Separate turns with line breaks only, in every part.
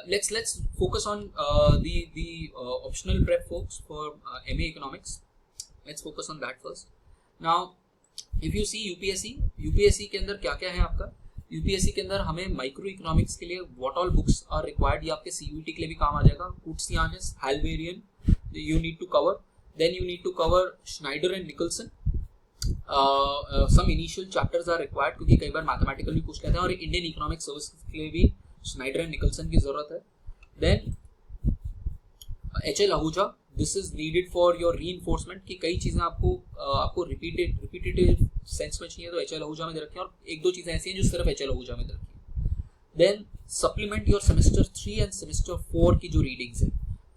let's focus on the optional prep folks for MA Economics. Let's focus on that first. Now if you see UPSC के अंदर क्या क्या है आपका. UPSC के अंदर हमें माइक्रो इकोनॉमिक्स के लिए what all books are required, ये आपके CUET के लिए भी काम आ जाएगा. Koutsianis, Halvarian you need to cover. Then you need to cover Schneider and Nicholson. Some initial chapters are required क्योंकि कई बार मैथमेटिकल भी पूछ लेते हैं और इंडियन इकोनॉमिक सर्विस के लिए भी Schneider and Nicholson की जरूरत है. Then HL Ahuja, this is needed for your reinforcement कि कई चीजें आपको रिपीटेटिव सेंस में चाहिए तो HL Ahuja में दे रखी है और एक दो चीजें ऐसी हैं जो सिर्फ HL Ahuja में दे रखी है. Then supplement your semester 3 and semester 4 की जो रीडिंग्स है,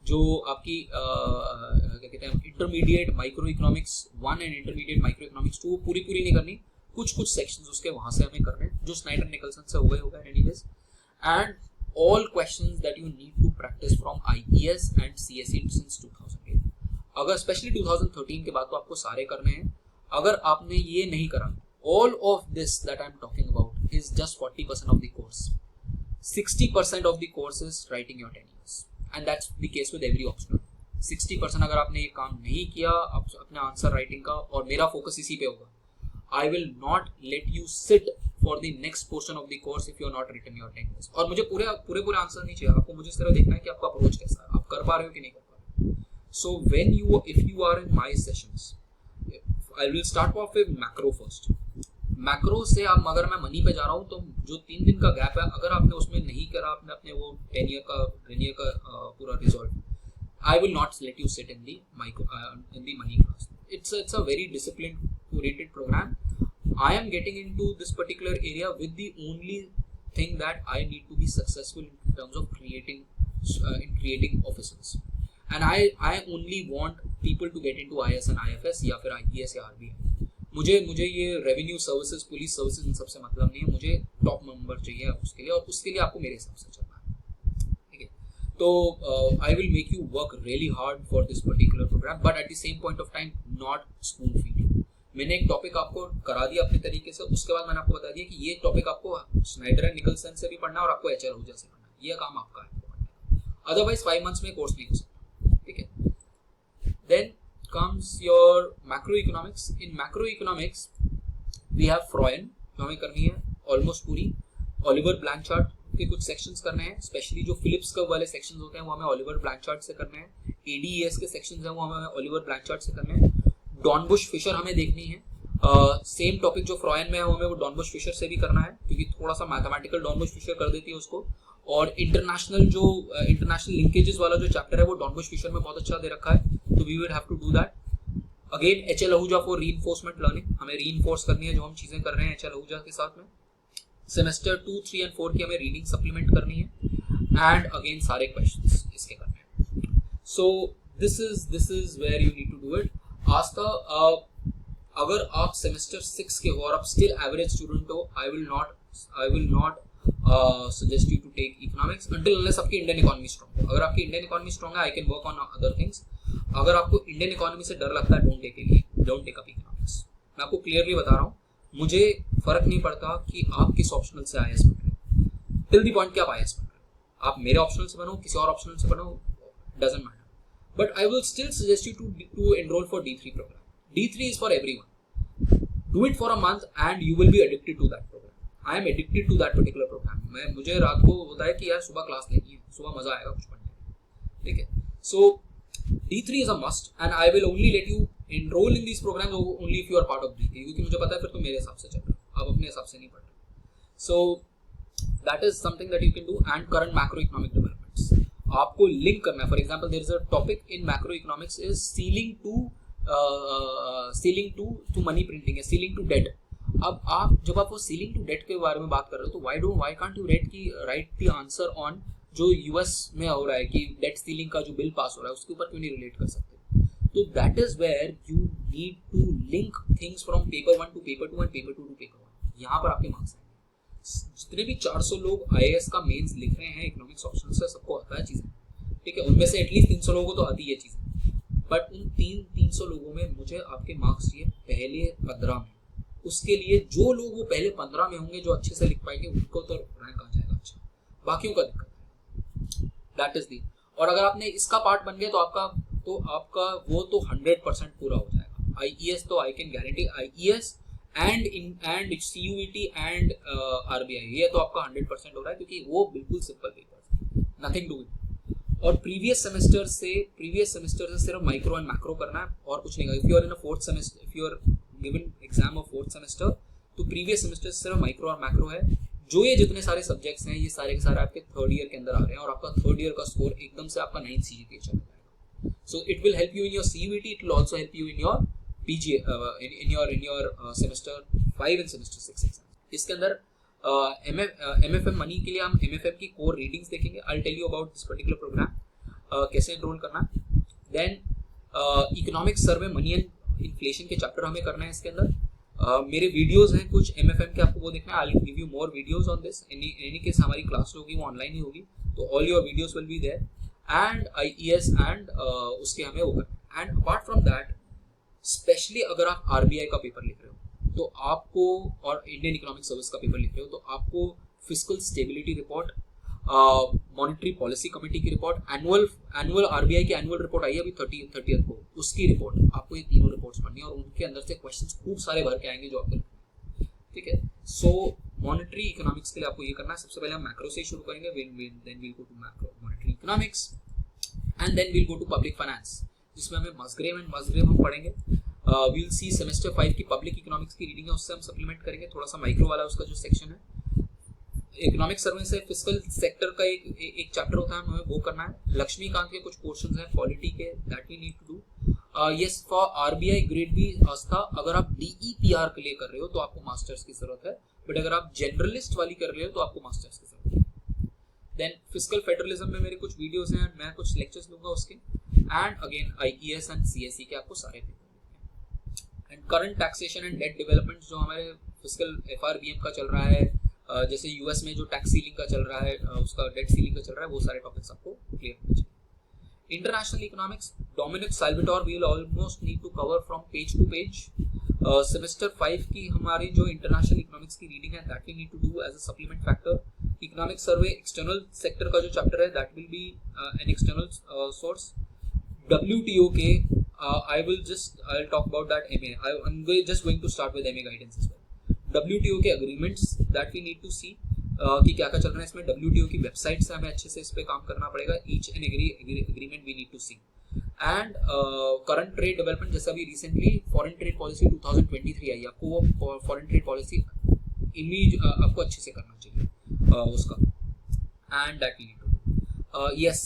जो आपकी क्या कहते हैं intermediate micro economics 1 and intermediate micro economics 2 पूरी नहीं करनी, कुछ सेक्शंस उसके वहां से हमें करने हैं जो स्नाइडर निकलसन से होगा anyways. And all questions that you need to practice from IES and CSE since 2008. अगर स्पेशली 2013 के बाद तो आपको सारे करने हैं. अगर आपने ये नहीं करा, all of this that I'm talking about is just 40% of the course. 60% of the course is writing your 10 years, and that's the case with every optional. 60% अगर आपने ये काम नहीं किया अपने आंसर राइटिंग का, और मेरा फोकस इसी पे होगा, I will not let you sit for the next portion of the course if you are not written your 10 years. और मुझे पूरे आंसर नहीं चाहिए, आपको मुझे इस तरह देखना है कि आपका अप्रोच कैसा है, आप कर पा रहे हो कि नहीं कर पा रहे हो. So when if you are in my sessions, I will start off with macro first. Macro से आप अगर मैं मनी पे जा रहा हूँ तो जो 3 दिन का गैप है, अगर आपने उसमें नहीं करा आपने अपने वो 10 ईयर का पूरा resolve, I will not let you sit in the money class. It's a very disciplined oriented program. I am getting into this particular area with the only thing that I need to be successful in terms of creating officers, and I only want people to get into IS and IFS या फिर IES या RBI. मुझे ये revenue services, police services, इन सबसे मतलब नहीं है. मुझे टॉप नंबर चाहिए उसके लिए, और उसके लिए आपको मेरे हिसाब से चलना है. ठीक है, तो I will make you work really hard for this particular program, but at the same point of time not spoon feed you. मैंने एक टॉपिक आपको करा दिया अपने तरीके से, उसके बाद मैंने आपको बता दिया कि ये टॉपिक आपको स्नाइडर एंड निकलसन से भी पढ़ना है और आपको HL Ahuja से पढ़ना है. ये काम आपका है, अदरवाइज 5 months में कोर्स नहीं हो सकता. ठीक है, then comes your macroeconomics. In macroeconomics we have Freund जो हमें करनी है ऑलमोस्ट पूरी. Oliver Blanchard के कुछ सेक्शंस करने हैं, स्पेशली जो फिलिप्स कर्व वाले सेक्शंस होते हैं वो हमें Oliver Blanchard से करने हैं. ADES के सेक्शंस हैं वो हमें Oliver Blanchard से करने हैं. Dornbusch Fisher हमें देखनी है. सेम टॉपिक जो फ्रॉयन में है हमें वो Dornbusch Fisher से भी करना है, क्योंकि थोड़ा सा मैथमेटिकल Dornbusch Fisher कर देती है उसको. और इंटरनेशनल लिंकेजेस वाला जो चैप्टर है वो Dornbusch Fisher में बहुत अच्छा दे रखा है, तो we will have to do that. Again HL Ahuja for reinforcement learning, हमें रीइंफोर्स करनी है जो हम चीजें कर रहे हैं HL Ahuja के साथ में. सेमेस्टर 2, 3 and 4 की हमें रीडिंग सप्लीमेंट करनी है, एंड अगेन सारे क्वेश्चंस इसके करने हैं. So this is where you need to do it. Aastha, अगर आप सेमेस्टर 6 के हो और आप स्टिल एवरेज स्टूडेंट हो, आई will not suggest you to take economics until unless आपकी इंडियन इकोनॉमी स्ट्रांग है. अगर आपकी इंडियन इकोनॉमी स्ट्रांग है, I can work on other things. अगर आपको इंडियन इकोनॉमी से डर लगता है, डोंट टेक अप इकोनॉमिक्स. मैं आपको क्लियरली बता रहा हूँ, मुझे फर्क नहीं पड़ता कि आप किस ऑप्शनल से IAS बन रहे हो, टिल द पॉइंट कि आप IAS बन रहे हो. आप मेरे ऑप्शनल से बनो, किसी और ऑप्शनल से बनो, doesn't matter. But I will still suggest you to enroll for D3 program. D3 is for everyone. Do it for a month and you will be addicted to that program. I am addicted to that particular program. मुझे रात को होता है कि यार सुबह class लेनी है, सुबह मजा आएगा कुछ पढ़ने में. ठीक है, so D3 is a must and I will only let you enroll in these programs only if you are part of D3, क्योंकि मुझे पता है फिर तुम मेरे हिसाब से चल रहे हो, आप अपने हिसाब से नहीं पढ़ रहे. So that is something that you can do. And current macroeconomic developments आपको लिंक करना है. For example there is a topic in macroeconomics is ceiling to money printing है, सीलिंग टू डेट. अब आप जब आप वो सीलिंग टू डेट के बारे में बात कर रहे हो तो why can't you right the answer on जो यूएस में हो रहा है कि डेट सीलिंग का जो बिल पास हो रहा है उसके ऊपर क्यों नहीं रिलेट कर सकते. तो that is where you need to link things from paper 1 to paper 2 and paper 2 to paper 1. यहाँ पर आपके मार्क्स आएंगे. जितने भी 400 लोग IAS का मेंस लिख रहे हैं इकोनॉमिक्स ऑप्शनल से, सबको आता है चीजें. ठीक है, उनमें से एटलीस्ट 300 लोगों को तो आती है चीजें. बट उन 300 लोगों में मुझे आपके मार्क्स चाहिए पहले 15 में. उसके लिए जो लोग वो पहले 15 में होंगे जो अच्छे से लिख पाएंगे उनको तो रैंक आ जाएगा अच्छा, बाकियों का दिक्कत है. That is the. और अगर आपने इसका पार्ट बन गए तो आपका वो तो 100% पूरा हो जाएगा। आईईएस तो I can guarantee, IES and CUET and RBI, ये तो आपका 100% हो रहा है, क्योंकि वो बिल्कुल simple paper, nothing to it. और प्रीवियस सेमेस्टर से सिर्फ माइक्रो एंड मैक्रो करना है और कुछ नहीं। If you are in a fourth semester, if you are given exam of fourth semester, तो प्रीवियस सेमेस्टर से सिर्फ माइक्रो और मैक्रो है। जो ये जितने सारे सब्जेक्ट्स हैं ये सारे के सारे आपके थर्ड ईयर के अंदर आ रहे हैं, और आपका थर्ड ईयर का स्कोर एकदम से आपका 9 CGPA चला जाएगा। So it will help you in your CUET, it will also help you in your PG in your semester 5 and semester 6 exam. इसके अंदर MFM मनी के लिए हम MFM की कोर रीडिंग्स देखेंगे। I will tell you about this particular program, कैसे enroll करना। Then economics survey money and inflation के चैप्टर हमें करना है इसके अंदर। मेरे वीडियोस हैं कुछ MFM के, आपको वो देखना है। I will give you more videos on this. Any case हमारी क्लास होगी वो ऑनलाइन ही होगी, तो all your videos will be there. And IES and उसके हमें वो करना है। And apart from that, specially अगर आप RBI का पेपर लिख रहे हो तो आपको, और इंडियन इकोनॉमिक सर्विस का पेपर लिख रहे हो तो आपको fiscal stability report, monetary policy committee की रिपोर्ट, एनुअल RBI की एनुअल रिपोर्ट आई है अभी 30th को, उसकी रिपोर्ट, आपको ये तीनों रिपोर्ट्स पढ़नी है और उनके अंदर से क्वेश्चंस खूब सारे भर के आएंगे जो आपको, ठीक है। सो मॉनेटरी इकोनॉमिक्स के लिए आपको ये करना है। सबसे पहले हम मैक्रो से शुरू करेंगे, then we'll go to macro monetary economics, and then we'll go to public finance, जिसमें हमें मस्ग्रेव हम पढ़ेंगे। वील सी सेमेस्टर 5 की पब्लिक इकोनॉमिक्स की रीडिंग है, उससे हम सप्लीमेंट करेंगे। थोड़ा सा माइक्रो वाला उसका जो सेक्शन है, इकोनॉमिक सर्वे से फिस्कल सेक्टर का एक चैप्टर होता है, हमें वो करना है। लक्ष्मीकांत के कुछ पोर्शंस हैं पॉलिटी के, that we need to do. Yes, for RBI grade B Aastha, अगर आप DEPR के लिए कर रहे हो तो आपको मास्टर्स की जरूरत है, बट अगर आप जनरलिस्ट वाली कर रहे हो तो आपको मास्टर्स की जरूरत है। देन फिस्कल फेडरलिज्म में मेरे कुछ वीडियोस हैं, मैं कुछ लेक्चर्स लूंगा उसके। And again IES and CSE के आपको सारे पेपर लिखने हैं। And current taxation and debt development जो हमारे फिस्कल FRBM का चल रहा है, जैसे US में जो टैक्स सीलिंग का चल रहा है, उसका डेट सीलिंग का चल रहा है, वो सारे टॉपिक्स आपको क्लियर होने चाहिए। International economics, Dominick Salvatore, we will almost need to cover from page to page. Semester 5 की हमारी जो इंटरनेशनल इकोनॉमिक्स की रीडिंग है, that we need to do as a supplement factor. Economic survey external sector का जो chapter है, that will be an external source. WTO के I'll talk about that MA. I'm just going to start with MA guidance as well. WTO के agreements that we need to see कि क्या क्या चल रहा है इसमें। WTO की वेबसाइट से हमें अच्छे से इस पे काम करना पड़ेगा। each and every agreement we need to see. And current trade development, जैसा भी recently foreign trade policy 2023 आई, आपको वो foreign trade policy आपको अच्छे से करना चाहिए उसका। And that we need to do. Yes,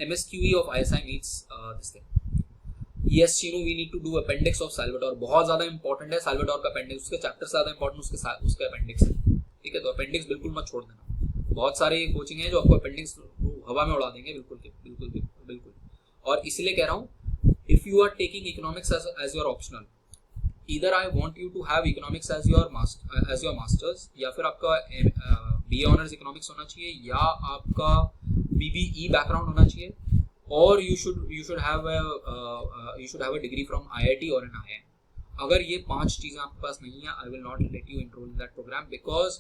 MSQE of ISI needs this thing. Yes, Chino, we need to do appendix of Salvador. बहुत ज़्यादा इंपॉर्टेंट है Salvador का appendix, उसके चैप्टर से ज़्यादा इंपॉर्टेंट उसका appendix है, ठीक है। तो appendix बिल्कुल मत छोड़ देना। बहुत सारे कोचिंग है जो आपको appendix हवा में उड़ा देंगे, बिल्कुल। और इसलिए कह रहा हूँ, if you are taking economics as your optional, either I want you to have economics as your masters, या फिर आपका BA ऑनर्स इकोनॉमिक्स होना चाहिए, या आपका BBE बैकग्राउंड होना चाहिए, और you should have a degree from IIT or an IIM. अगर ये 5 चीजें आपके पास नहीं है, I will not let you enroll in that program because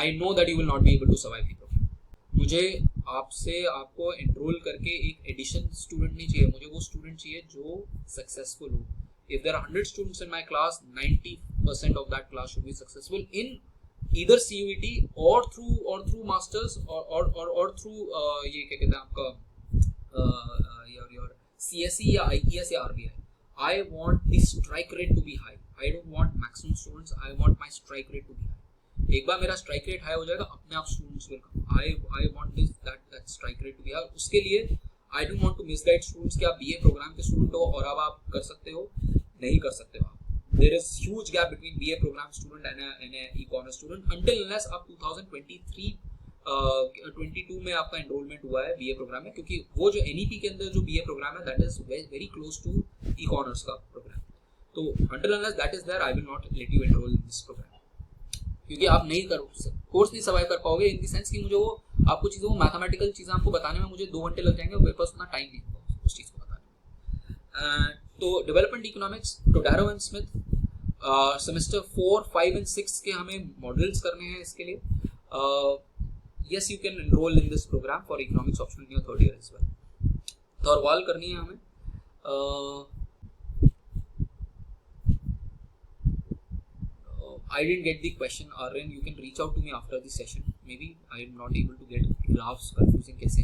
I know that you will not be able to survive the program. मुझे आपको enroll करके एक addition student नहीं चाहिए, मुझे वो student चाहिए जो successful हो। If there are 100 students in my class, 90% of that class should be successful in either CUET or through masters or through ये क्या कहते हैं आपका your CSE या IES या RBI. I want the strike rate to be high. I don't want maximum students. I want my strike rate to be high. एक बार मेरा strike rate high हो जाएगा, अपने आप students will come. I want that strike rate to be high. उसके लिए I don't want to misguide students कि आप BA program के student हो और अब आप कर सकते हो, नहीं कर सकते हो आप। There is huge gap between BA program student and a e-commerce student until unless आप 2022 में आपका एनरोलमेंट हुआ है BA प्रोग्राम में, क्योंकि वो जो NEP के अंदर जो BA प्रोग्राम है that is very close to e-commerce का प्रोग्राम। तो until unless that is there, I will not let you enroll in this program, क्योंकि आप नहीं कोर्स नहीं सर्वाइव कर पाओगे इन द सेंस कि मुझे वो आपको चीज़ों, वो मैथमेटिकल चीज़ें आपको बताने में मुझे 2 घंटे लग जाएंगे और मेरे पास उतना टाइम नहीं होगा उस चीज़ को बताने में। तो development economics, टोडारो and Smith, semester 4, 5 and 6 के हमें मॉडल्स करने हैं इसके लिए। yes, you can enroll in this program for economics optional in your third year as well. तो और वाल करनी है हमें. I didn't get the question, Aryan. You can reach out to me after the session. Maybe I am not able to get graphs confusing कैसे.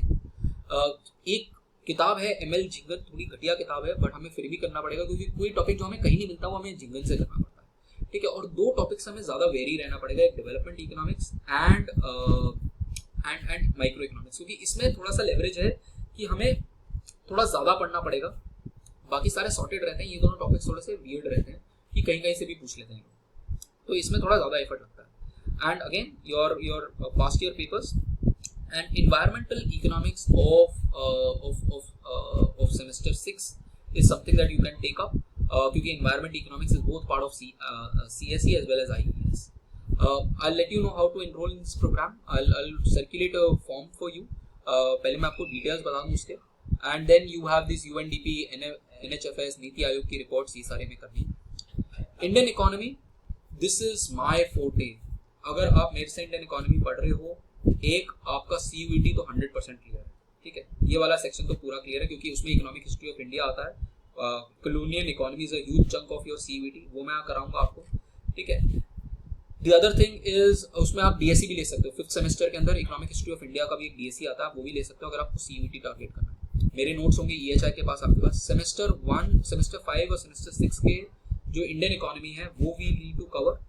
एक किताब है ML जिंगल, थोड़ी घटिया किताब है, बट हमें फिर भी करना पड़ेगा क्योंकि कोई टॉपिक जो हमें कहीं नहीं मिलता वो हमें जिंगल से करना पड़ता है. ठीक है. और दो टॉपिक्स हमें ज़्यादा वेरी रहना पड़ेगा, एक development economics and micro economics, क्योंकि इसमें थोड़ा सा लेवरेज है कि हमें थोड़ा ज़्यादा पढ़ना पड़ेगा. बाकी सारे सॉर्टेड रहते हैं, ये दोनों टॉपिक्स थोड़े से वियर्ड रहते हैं कि कहीं कहीं से भी पूछ लेते हैं, तो इसमें थोड़ा ज़्यादा एफर्ट लगता है. And again your past year papers and environmental economics of semester 6 is something that you can take up क्योंकि environment economics is both part of CSE as well as IES. I'll let you know how to enroll in this program. I'll circulate a form for you. पहले मैं आपको details बता दूँ उसके, and then you have this UNDP, NHFS, NITI Aayog की reports, ये सारे में करनी. Indian economy, this is my forte. अगर आप मेरे से इंडियन इकोनॉमी पढ़ रहे हो, एक आपका CUET तो 100% क्लियर है. ठीक है. ये वाला सेक्शन तो पूरा क्लियर है क्योंकि उसमें इकोनॉमिक हिस्ट्री ऑफ इंडिया आता है. Colonial economy is a huge chunk of your CUET, वो मैं कराऊंगा आपको. ठीक है. द अदर थिंग इज उसमें आप DSE भी ले सकते हो. 5th सेमेस्टर के अंदर इकोनॉमिक हिस्ट्री ऑफ इंडिया का भी एक DSE आता है, वो भी ले सकते हो अगर आपको CUET टारगेट करना है. मेरे नोट्स होंगे EHI के पास, आपके पास. सेमेस्टर 1, सेमेस्टर 5 और सेमेस्टर 6 के जो इंडियन इकोनॉमी है वो वी नीड टू कवर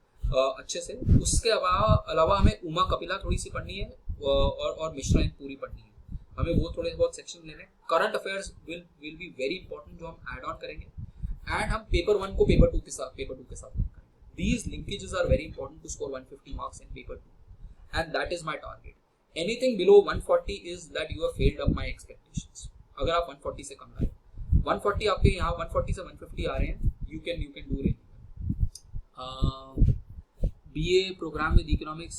अच्छे से. उसके अलावा हमें उमा कपिला थोड़ी सी पढ़नी है और मिश्रा पूरी पढ़नी है. हमें वो थोड़े बहुत सेक्शन लेने. Current affairs will be very important, जो हम ऐड ऑन करेंगे. एंड हम पेपर 1 को पेपर 2 के साथ लिंक करेंगे. These linkages are very important to score 150 marks in paper 2 and that is my target. Anything below 140 is that you have failed up my expectations. अगर आप 140 से कम लाए, 140 आपके यहाँ 140 से 150 आ रहे हैं, you can do really. BA program with economics,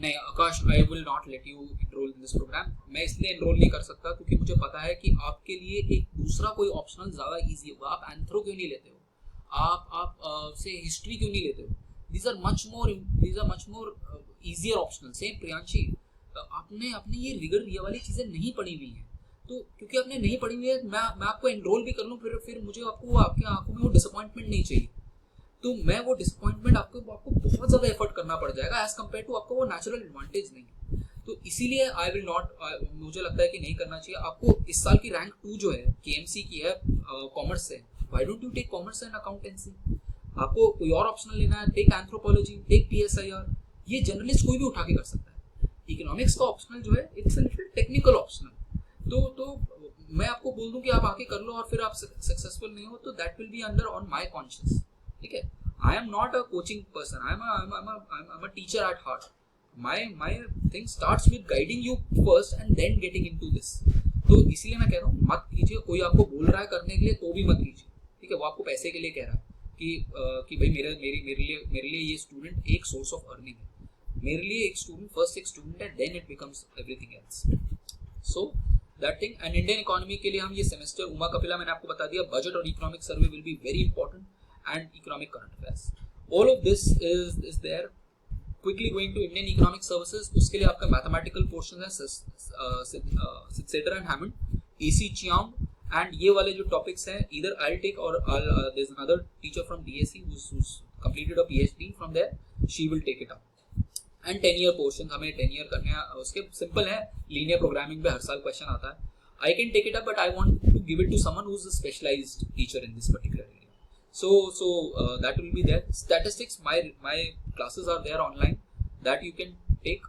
नहीं Aakash, I will not let you enrol in this programme. मैं इसलिए एनरोल नहीं कर सकता क्योंकि मुझे पता है कि आपके लिए एक दूसरा कोई ऑप्शनल ज़्यादा इजी होगा. आप एंथ्रो क्यों नहीं लेते हो, आप से हिस्ट्री क्यों नहीं लेते हो. These are much more easier optional. Same Priyanshi, आपने ये रिगर ये वाली चीज़ें नहीं पढ़ी हुई हैं, तो क्योंकि आपने नहीं पढ़ी हुई है, मैं आपको एनरोल भी कर लूँ, फिर मुझे आपके आंखों में वो डिसअपॉइंटमेंट नहीं चाहिए. तो मैं वो डिसअपॉइंटमेंट आपको बहुत ज़्यादा एफर्ट करना पड़ जाएगा एज कम्पेयर टू आपको वो नेचुरल एडवांटेज नहीं है. तो इसीलिए आई विल नॉट, मुझे लगता है कि नहीं करना चाहिए. आपको इस साल की रैंक 2 जो है KMC की है कॉमर्स से, why don't you take commerce and accountancy. आपको कोई और ऑप्शनल लेना है, टेक एंथ्रोपोलॉजी, टेक PSIR. ये जर्नलिस्ट कोई भी उठा के कर सकता है. इकोनॉमिक्स का ऑप्शनल जो है it's a little technical optional. तो मैं आपको बोल दूं कि आप आके कर लो और फिर आप सक्सेसफुल नहीं हो तो that will be under on my conscious. ठीक है. I am not a coaching person. I'm a teacher at heart. My thing starts with guiding you first and then getting into this. तो इसीलिए मैं कह रहा हूँ मत कीजिए. कोई आपको बोल रहा है करने के लिए तो भी मत कीजिए. ठीक है. वो आपको पैसे के लिए कह रहा है कि भाई मेरे लिए ये स्टूडेंट एक सोर्स ऑफ अर्निंग है. मेरे लिए एक स्टूडेंट फर्स्ट एक स्टूडेंट है, then it becomes everything else. So that thing. And Indian economy के लिए हम ये सेमेस्टर उमा कपिला मैंने आपको बता दिया. बजट और economic survey will be very important and economic current affairs. All of this is there. Quickly going to Indian economic services, उसके लिए आपका mathematical portion है Sitzeder and Hammond, AC Chiang, and ये वाले जो topics हैं either I'll take or there's another teacher from DSE who's completed a PhD from there, she will take it up. And 10-year portion हमें 10 year करने हैं. उसके simple है, linear programming पे हर साल question आता है. I can take it up but I want to give it to someone who's a specialized teacher in this particular area. So that will be there. Statistics, my classes are there online that you can take,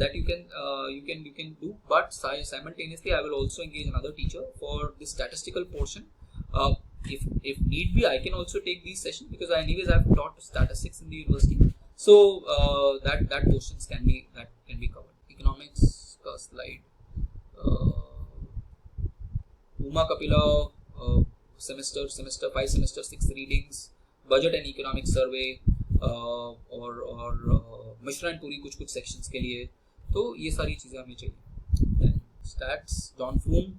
that you can do. But simultaneously, I will also engage another teacher for the statistical portion. If need be, I can also take these sessions because anyways I've taught statistics in the university. So that portions can be covered. Economics का slide. Uma Kapila. Semester 5, semester 6 readings, budget and economic survey और Mishra and पूरी कुछ sections के लिए. तो ये सारी चीज़ें हमें चाहिए. स्टैट्स, जॉन फ्लूम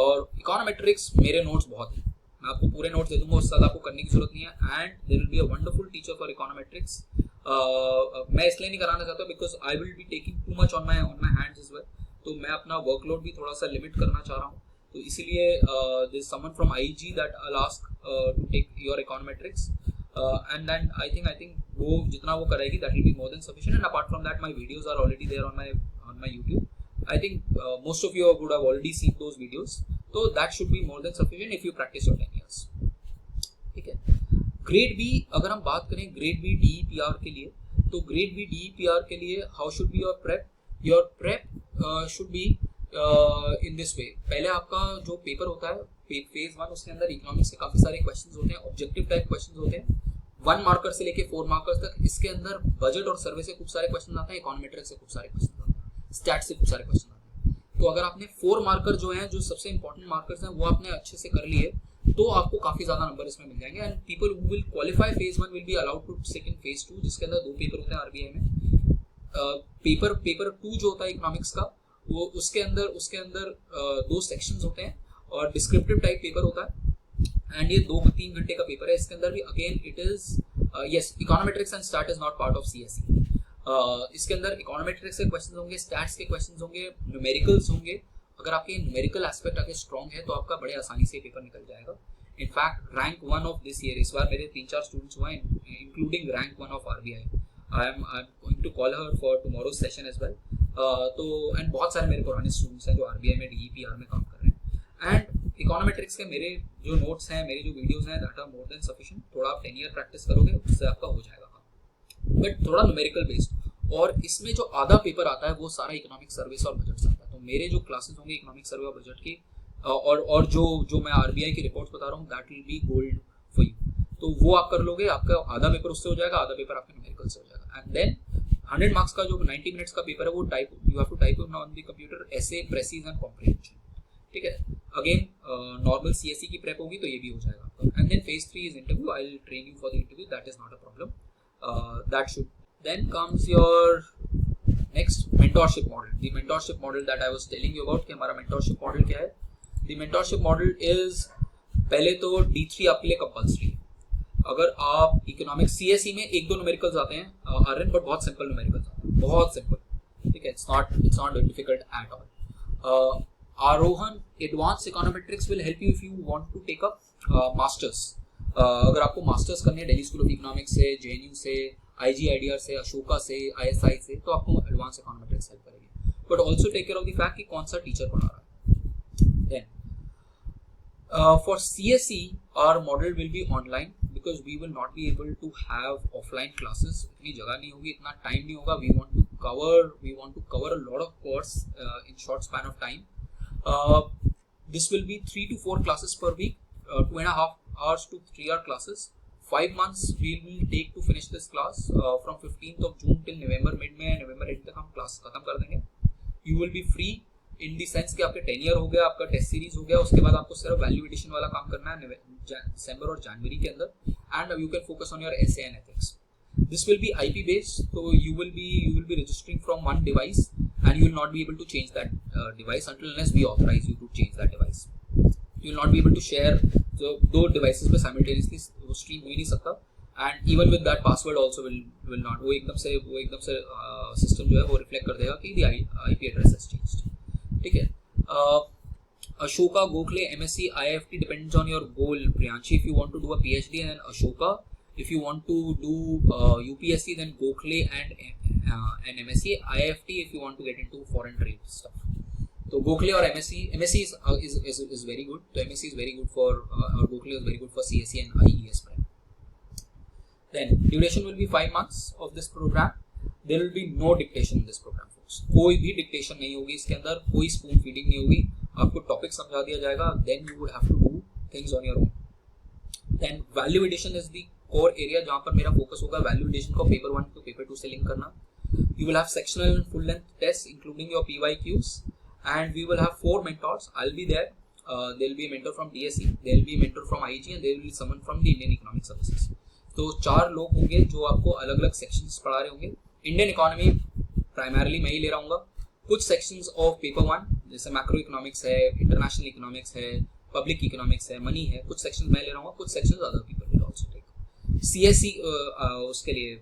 और इकोनोमेट्रिक्स मेरे नोट्स बहुत हैं. मैं आपको पूरे नोट्स दे दूंगा, उससे ज़्यादा आपको करने की जरूरत नहीं है. And there will be a wonderful teacher for econometrics. मैं इसलिए नहीं कराना चाहता because I will be taking too much on my hands is well, तो मैं अपना वर्कलोड भी थोड़ा सा लिमिट करना चाह रहा हूँ। तो इसीलिए there is someone from IG that I will ask to take your econometrics, and then I think वो जितना वो करेगी that will be more than sufficient. And apart from that my videos are already there on my YouTube. I think most of you would have already seen those videos, so that should be more than sufficient if you practice your 10 years. ठीक है। Grade B, अगर हम बात करें grade B DEPR के लिए, तो grade B DEPR के लिए how should be your prep? Your prep should be in this way. पहले आपका जो पेपर होता है फेज 1, उसके अंदर इकोनॉमिक्स के काफी सारे क्वेश्चंस होते हैं, ऑब्जेक्टिव टाइप क्वेश्चंस होते हैं 1 मार्कर से लेके 4 मार्कर तक। इसके अंदर बजट और सर्वे से खूब सारे क्वेश्चन आते हैं, इकोनॉमेट्रिक्स से खूब सारे क्वेश्चन आते हैं, स्टैट से खूब सारे क्वेश्चन आते हैं। तो अगर आपने 4 मार्कर जो हैं, जो सबसे इंपॉर्टेंट मार्कर्स हैं, वो आपने अच्छे से कर लिए, तो आपको काफी ज्यादा नंबर इसमें मिल जाएंगे। And people who will qualify phase 1 will be allowed to sit in phase 2, जिसके अंदर 2 पेपर होते हैं आरबीआई में। पेपर 2 जो होता है इकोनॉमिक्स का, वो उसके अंदर 2 सेक्शंस होते हैं और डिस्क्रिप्टिव टाइप पेपर होता है। एंड ये 2-3 घंटे का पेपर है। इसके अंदर भी again it is yes, econometrics and stat is not part of CSE. इसके अंदर इकोनॉमेट्रिक्स के क्वेश्चंस होंगे, स्टैट्स के क्वेश्चंस होंगे, न्यूमेरिकल्स होंगे। अगर आपके न्यूमेरिकल एस्पेक्ट आगे स्ट्रॉन्ग है तो आपका बड़े आसानी से पेपर निकल जाएगा। In fact rank 1 of this year, इस बार मेरे 3-4 स्टूडेंट्स हुए, including rank 1 of RBI. I am going to call her for tomorrow's session as well. तो एंड बहुत सारे मेरे पुराने स्टूडेंट्स हैं जो आरबीआई में DEPR में काम कर रहे हैं। एंड इकोनॉमेट्रिक्स के मेरे जो नोट्स हैं, मेरी जो वीडियोज हैं, that are more than sufficient. थोड़ा आप 10 ईयर प्रैक्टिस करोगे, उससे आपका हो जाएगा काम, बट थोड़ा न्यूमेरिकल बेस्ड। और इसमें जो आधा पेपर आता है वो सारा इकोनॉमिक सर्विस और बजट से आता है। तो मेरे जो क्लासेस होंगे इकोनॉमिक सर्वे और बजट की, और जो मैं आरबीआई की रिपोर्ट्स बता रहा हूँ, that will B gold for you. तो वो आप कर लोगे, आपका आधा पेपर उससे हो जाएगा, आधा पेपर आपके न्यूमेरिकल से हो जाएगा। एंड देन 100 मार्क्स का जो 90 मिनट्स का पेपर है, वो you have to type on the computer essay, precis and comprehension. ठीक है। अगेन नॉर्मल सीएसई की प्रेप होगी तो ये भी हो जाएगा आपका। And then phase 3 is interview. I will train you for the interview, that is not a problem. That should then comes your next mentorship model, the mentorship model that I was telling you about कि हमारा mentorship model क्या है। the mentorship model is, पहले तो D3 आपके लिए compulsory है। अगर आप इकोनॉमिक्स सीएसई में 1-2 न्यूमेरिकल्स आते हैं आर्यन, बट बहुत सिंपल न्यूमेरिकल्स आते हैं, बहुत सिंपल। ठीक है, it's not difficult at all. Arohan advance econometrics will help you if you want to take up masters. अगर आपको मास्टर्स करनी है दिल्ली स्कूल ऑफ इकोनॉमिक्स से, जेएनयू से, आईजी आइडिया से, अशोका से, आईएसआई से, तो आपको एडवांस इकोनॉमेट्रिक्स हेल्प करेगी। But also take care of the fact कि कौन सा टीचर पढ़ा रहा है। Then for CSE our model will be online because we will not be able to have offline classes. इतनी जगह नहीं होगी, इतना टाइम नहीं होगा। We want to cover a lot of course in short span of time. This will be 3 to 4 classes per week, 2.5 hours to 3 hour classes. 5 months we will take to finish this class, from 15th of June till November mid में, November end तक हम class खत्म कर देंगे। You will be free in the sense कि आपके 10 year हो गया, आपका टेस्ट सीरीज हो गया, उसके बाद आपको सिर्फ वैल्यू एडिशन वाला काम करना है दिसंबर और जनवरी के अंदर। And you can focus on your essay and ethics. This will B IP based, so you will be registering from one device and you will not be able to change that device until unless we authorize you to change that device. You will not be able to share so 2 devices पे simultaneously वो stream हो ही नहीं सकता। And even with that password also will not, वो एकदम से system जो है वो रिफ्लेक्ट कर देगा कि IP एड्रेस हैज चेंज्ड। ठीक है। Ashoka, Gokhale, MSc, IIFT depends on your goal. Priyanshi, if you want to do a PhD, then Ashoka. If you want to do UPSC, then Gokhale and MSc. IIFT if you want to get into foreign trade stuff. So Gokhale or MSc is very good. So MSc is very good for or Gokhale is very good for CSE and IES prep. Then duration will be 5 months of this program. There will be no dictation in this program, folks. कोई भी dictation नहीं होगी इसके अंदर, कोई spoon feeding नहीं होगी। आपको टॉपिक समझा दिया जाएगा, then you would have to do things on your own. Then value addition is the core area जहाँ पर मेरा फोकस होगा। value addition को पेपर 1 to पेपर 2 से लिंक करना। You will have sectional and full length tests including your PYQs, and we will have 4 mentors. I'll be there. There will be a mentor from DSE, there will be a mentor from IG, and there will be someone from the Indian Economic Services. तो 4 लोग होंगे जो आपको अलग अलग sections पढ़ा रहे होंगे। इंडियन इकोनॉमी प्राइमरली मैं ही ले रहा हूँ। कुछ सेक्शंस ऑफ पेपर 1 जैसे मैक्रो इकोनॉमिक्स है, इंटरनेशनल इकोनॉमिक्स है, पब्लिक इकोनॉमिक्स है, मनी है, कुछ सेक्शंस मैं ले रहा हूँ, कुछ sections other people will also take. CSE उसके लिए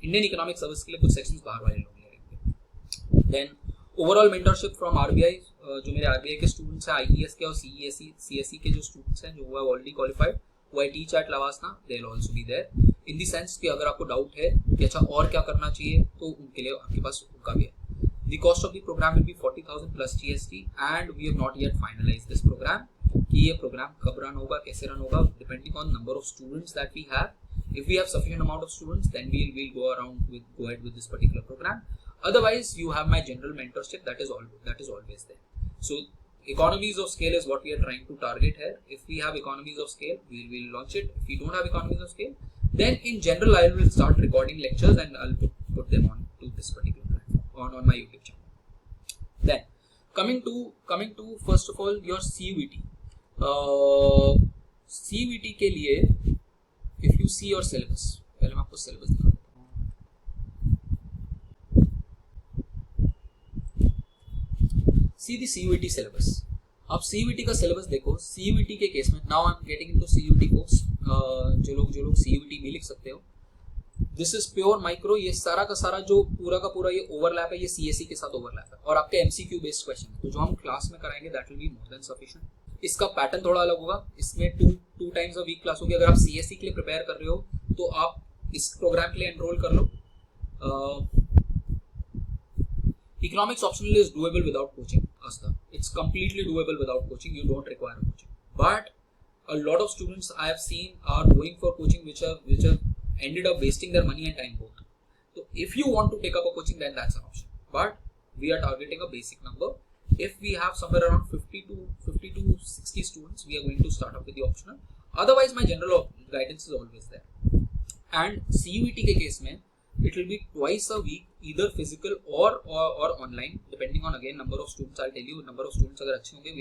इंडियन इकोनॉमिक सर्विस के लिए कुछ सेक्शंस बाहर वाले लोग ले रहेंगे। Then overall mentorship from RBI, जो मेरे आरबीआई के स्टूडेंट्स हैं, आईपीएस के और सीएसई के जो स्टूडेंट्स हैं जो है ऑलरेडी क्वालिफाइड, वो I teach at Lavasna, they will also be there in the sense कि अगर आपको डाउट है कि अच्छा और क्या करना चाहिए तो उनके लिए आपके पास उनका भी है। The cost of the program will be 40,000 plus GST and we have not yet finalised this program कि ये प्रोग्राम कब रन होगा, कैसे रन होगा, depending on number of students that we have. If we have sufficient amount of students, then we'll go ahead with this particular program. Otherwise, you have my general mentorship that is always there. So economies of scale is what we are trying to target here. If we have economies of scale, we will launch it. If we don't have economies of scale, then in general I will start recording lectures and I'll put them on to this particular platform on my YouTube channel. Then coming to first of all your CUET. CUET के लिए if you see your syllabus, पहले मैं आपको syllabus दिखा देता हूँ. See the CUET syllabus. अब CUET का syllabus देखो. CUET के केस में now I'm getting into CUET folks. जो लोग CUET भी लिख सकते हो. This is pure micro. ये सारा का सारा जो पूरा का पूरा ये overlap है, ये CSE के साथ overlap है और आपके MCQ based question है. तो जो हम क्लास में कराएंगे that will be more than sufficient. इसका पैटर्न थोड़ा अलग होगा. इसमें two times a week class होगी. अगर आप सीएससी के लिए प्रिपेयर कर रहे हो तो आप इस प्रोग्राम के लिए एनरोल कर लो. Economics optional is doable without coaching. It's completely doable without coaching. You don't require coaching, but a lot of students I have seen are going for coaching which have ended up wasting their money and time both. So if you want to take up a coaching, then that's an option, but we are targeting a basic number. If we have somewhere around 50 to 60 students, we are going to start up with the optional. Otherwise, my general guidance is always there. And CUET के case में it will be twice a week, either physical or online, depending on again number of students. I'll tell you number of students अगर अच्छे होंगे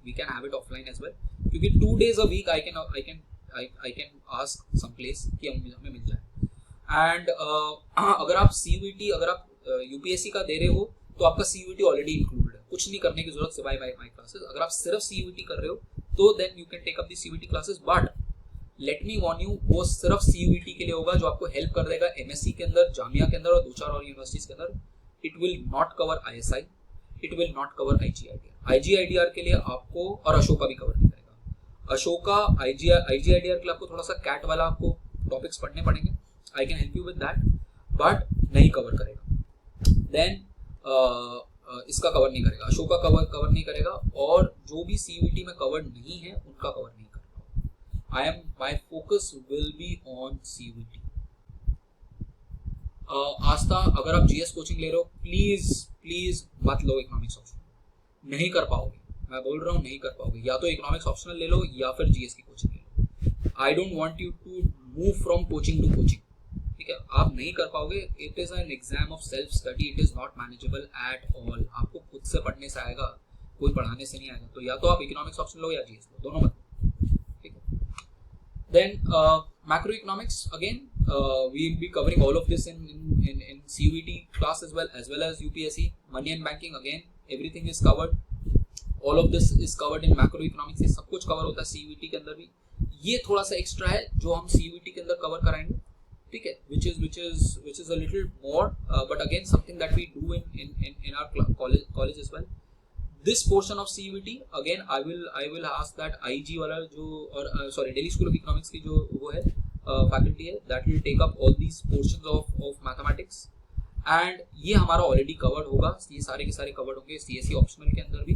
we can have it offline as well. क्योंकि 2 days a week I can ask some place कि हमें मिल जाए. And अगर आप CUET अगर आप UPSC का दे रहे हो तो आपका CUET ऑलरेडी इंक्लूडेड है. कुछ नहीं करने की जरूरत सिवाय माई क्लासेस. अगर आप सिर्फ CUET कर रहे हो तो then you can take up the CUET classes. But let me warn you, वो सिर्फ CUET के लिए होगा जो आपको हेल्प कर देगा MSc के अंदर, जामिया के अंदर और 2-4 और यूनिवर्सिटीज के अंदर. It will not cover ISI, it will not cover IGIDR के लिए आपको, और अशोका भी कवर नहीं करेगा. अशोका IGIDR के लिए आपको थोड़ा सा कैट वाला आपको टॉपिक्स पढ़ने पड़ेंगे. I can help you with that, but नहीं कवर करेगा. देन इसका कवर नहीं करेगा, अशोका कवर नहीं करेगा, और जो भी CUET में कवर नहीं है उनका कवर नहीं करेगा. My focus will be on CUET. आस्था, अगर आप GS कोचिंग ले रहे हो प्लीज मत लो इकोनॉमिक्स ऑप्शनल. नहीं कर पाओगे, मैं बोल रहा हूँ नहीं कर पाओगे. या तो इकोनॉमिक्स ऑप्शनल ले लो या फिर GS की कोचिंग ले लो. I don't want you to move from coaching to coaching. ठीक है, आप नहीं कर पाओगे. It is an exam of self study. It is not manageable at all. आपको खुद से पढ़ने से आएगा, कोई पढ़ाने से नहीं आएगा. तो या तो आप इकोनॉमिक्स ऑप्शन लो या GS लो, दोनों मत. ठीक है. Then macro economics, again we will be covering all of this in CUET class as well as UPSC. Money and banking, again everything is covered. All of this is covered in macro economics. ये सब कुछ cover होता है CUET के अंदर भी. ये थोड़ा सा एक्स्ट्रा है जो हम CUET के अंदर कवर कराएंगे. ठीक है, which is a little more, but again something that we do in our college as well. This portion of CUET, again I will ask that IG वाला जो, और sorry, Delhi School of Economics की जो वो है faculty है, that will take up all these portions of mathematics. And ये हमारा already covered होगा. ये सारे के सारे covered होंगे CSE optional के अंदर भी,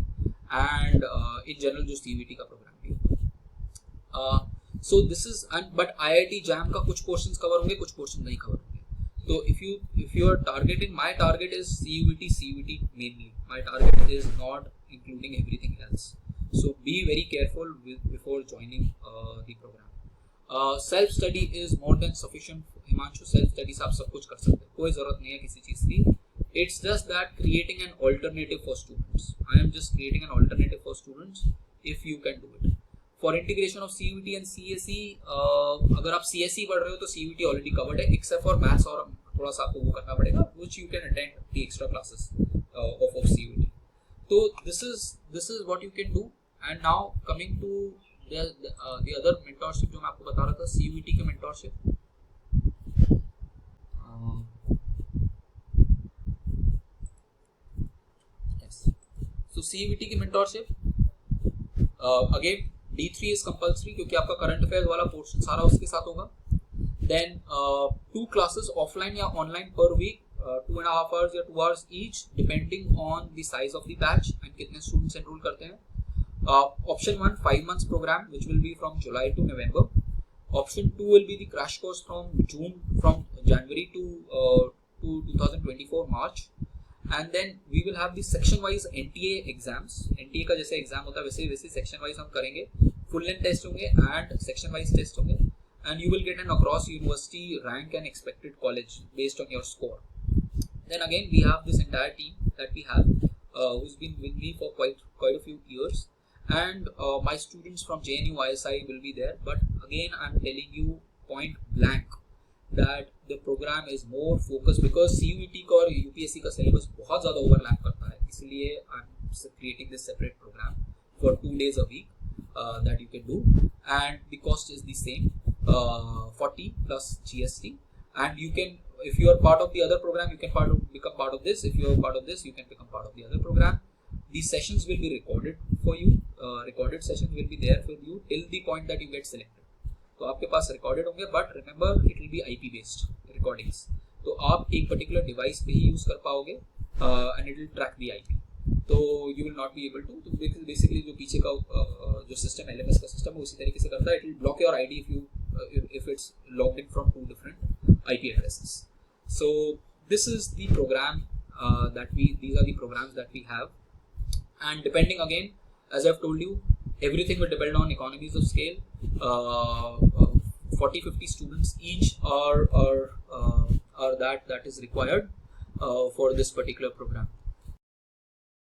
and in general जो CUET का प्रोग्राम भी होगा. So this is, but IIT JAM का कुछ portions cover होंगे, कुछ portions नहीं cover होंगे. So if you are targeting, my target is CUET mainly. My target is not including everything else. So be very careful before joining the program. Self study is more than sufficient. Himanshu, self study से आप सब कुछ कर सकते हैं, कोई जरूरत नहीं है किसी चीज की. It's just that creating an alternative for students. I am just creating an alternative for students if you can do it. For integration of CUET and CSE, अगर आप CSE पढ़ रहे हो तो CUET already covered है, except for maths, और थोड़ा सा आपको वो करना पड़ेगा, which you can attend the extra classes of CUET. So this is what you can do. And now coming to the other mentorship जो मैं आपको बता रहा था, CUET के mentorship. yes. So CVT की mentorship again D3 is compulsory क्योंकि आपका current affairs वाला portion सारा उसके साथ होगा. Then 2 classes offline या online per week, 2.5 hours या 2 hours each depending on the size of the batch and कितने students enroll करते हैं. Option 1 5 months program which will be from July to November. Option 2 will be the crash course from January to 2024 March. And then we will have the section wise NTA exams. NTA का जैसे exam होता है वैसे section wise हम करेंगे. Full length test होंगे and section wise test होंगे. And you will get an across university rank and expected college based on your score. Then again we have this entire team that we have who's been with me for quite a few years. And my students from JNU ISI will be there, but again I'm telling you point blank that the program is more focused because CUET का और UPSC का syllabus बहुत ज़्यादा overlap करता है, इसलिए I'm creating this separate program for 2 days a week that you can do, and the cost is the same, 40 plus GST, and you can, if you are part of the other program, you can become part of this. If you are part of this, you can become part of the other program. These sessions will be recorded for you. Recorded sessions will be there for you till the point that you get selected. तो आपके पास recorded होंगे, but remember it will be IP based recordings. तो आप एक particular device पे ही use कर पाओगे and it will track the IP. तो you will not be able to. तो basically जो पीछे का जो system LMS का system है उसी तरीके से करता है. It will block your ID if it's logged in from 2 different IP addresses. So this is the program these are the programs that we have. And depending again, as I've told you, everything will depend on economies of scale. 40-50 students each are that is required for this particular program.